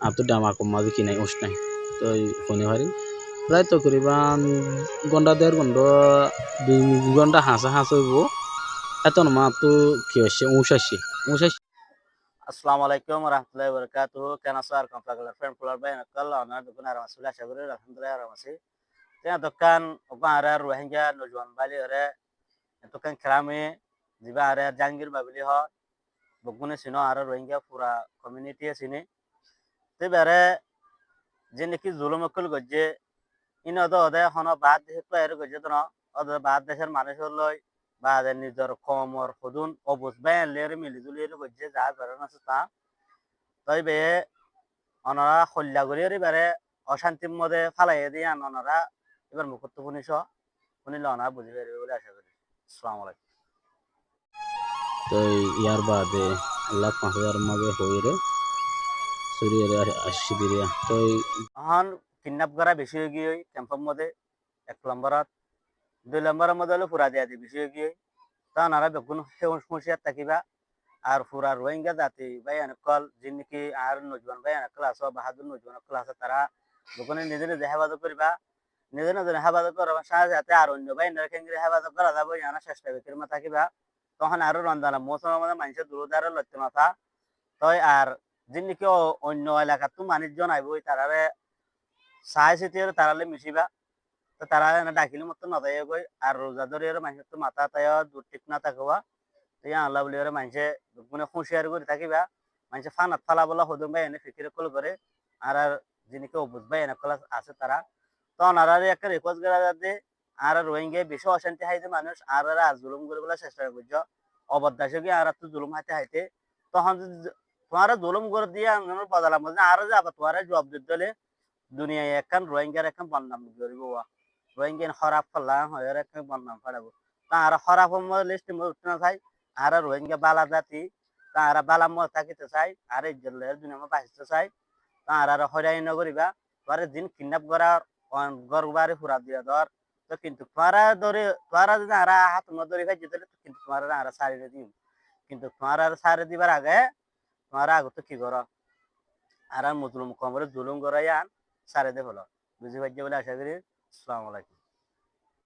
আপনি ডামা কমাবি কি নাই উস নাই তো শুনি পারি প্রায় তকরিবান ঘন্টা 1.5 ঘন্টা 2 ঘন্টা হাসা হইব এত মা তো কি হচ্ছে উঁচাশি আসসালামু আলাইকুম রহমতুল্লাহি ওয়া বারাকাতুহু কেন আছো আর কমপ্লাগলার ফ্রেন্ড ফুলার ভাই নকল অনার দোকান আর মাসুল আশা করি আলহামদুলিল্লাহ আর মাসি তেনা দোকান ওপা আর রোহিঙ্গা নজওয়ান বালি হরে দোকান খেলামে জিবা আর জাহাঙ্গীর বাবলি হ বগুনে সিনো আর রোহিঙ্গা পুরা কমিউনিটি সিনে তে বারে যে নাকি জুলুম অকল গজ্জে ইন অদ অদে হন বাদ দেশ তো এর গজ্জে তো অদ বাদ দেশের মানুষ লই বা নিজের কমর হদুন অবুজ বাই লের মিলিজুলি এর গজ্জে যা করেন আছে তা তাই বে অনরা হল্যাগুড়ি এবারে অশান্তির মধ্যে ফালাই দিয়ে অনরা এবার মুখত্ব শুনিলে অনারা বুঝি পারবে বলে আশা করি। আসসালামু আলাইকুম। তো ইয়ার বাদে 1,05,000 মাঝে হইরে সুরিয়ারে আসছি দিরিয়া তো এখন কিডন্যাপ করা বেশি হয়ে গিয়ে ক্যাম্পের মধ্যে 1 নম্বরত 2 নম্বরের মধ্যে হলো ফুরা দিয়া বেশি হয়ে গিয়ে তা ওনারা বেগুন হুঁশিয়ার থাকিবা আর ফুরা রোহিঙ্গা জাতি ভাই অনেকল যিনি আর নজওয়ান ভাই অনেকল আছো বাহাদুর নজওয়ান অনেকল আছে তারা বেগুনে নিজে নিজে হেফাজত করিবা নিজে নিজে হেফাজত করার সাথে সাথে আর অন্য ভাই খেঙ্গিরে হেফাজত করা যাবো জানা চেষ্টা বিক্রির মা থাকিবা তখন আরো রন্ধনা মৌসুমের মধ্যে মানুষের দূরদারে লড়তে মাথা তই আর যিনি অন্য এলাকাত তো মানুষজন আইব তারারে চাই চিতি তারালে মিশিবা তো তারা ডাকিলে মতো নদাই গই আর রোজাদরি মানুষের তো মাথা তাই দূর ঠিক না থাকবা তুই আল্লাহ বলি মানুষে মানে হুঁশিয়ার করে থাকিবা মানুষে ফানাত ফালা বলা হদুম ভাই এনে ফিকির কল করে আর যিনি কেউ বুঝবাই এনে কল আছে তারা তখন আর একটা রিকোয়েস্ট করা যাতে আর রোহিঙ্গা বেশি অশান্তি হাইতে মানুষ আর জুলুম করে বলে চেষ্টা করছ অবদাসে গিয়ে আর তো জুলুম হাইতে হাইতে তখন তোমার জুলুম করে দিয়ে আমার বদলাম আরো যাবা তোমার জবাব দিতে দুনিয়ায় একখান রোহিঙ্গার একখান বদনাম করিব রোহিঙ্গা খারাপ ফেললাম হয় একখান বদনাম ফাড়াবো তা আর খারাপ লিস্ট উঠতে না চাই আর রোহিঙ্গা বালা জাতি তারা বালা মত থাকিতে চাই আর এই জেলের দুনিয়া বাঁচতে চাই তারা হরাই নগরিবা তোরে দিন কিডন্যাপ করার গরবারে ফুরা দিয়া ধর তো কিন্তু তোরা যদি আর হাত ধরে ভাই যেতে কিন্তু তোমার আর সারিয়ে দিম কিন্তু তোমার আর সারিয়ে দিবার আগে তোমার আগে তো কি করো আর মুজলুম কমরে জুলুম করাই আন সারে দে হলো বুঝি পাইছে বলে আশা করি। আসসালামু আলাইকুম।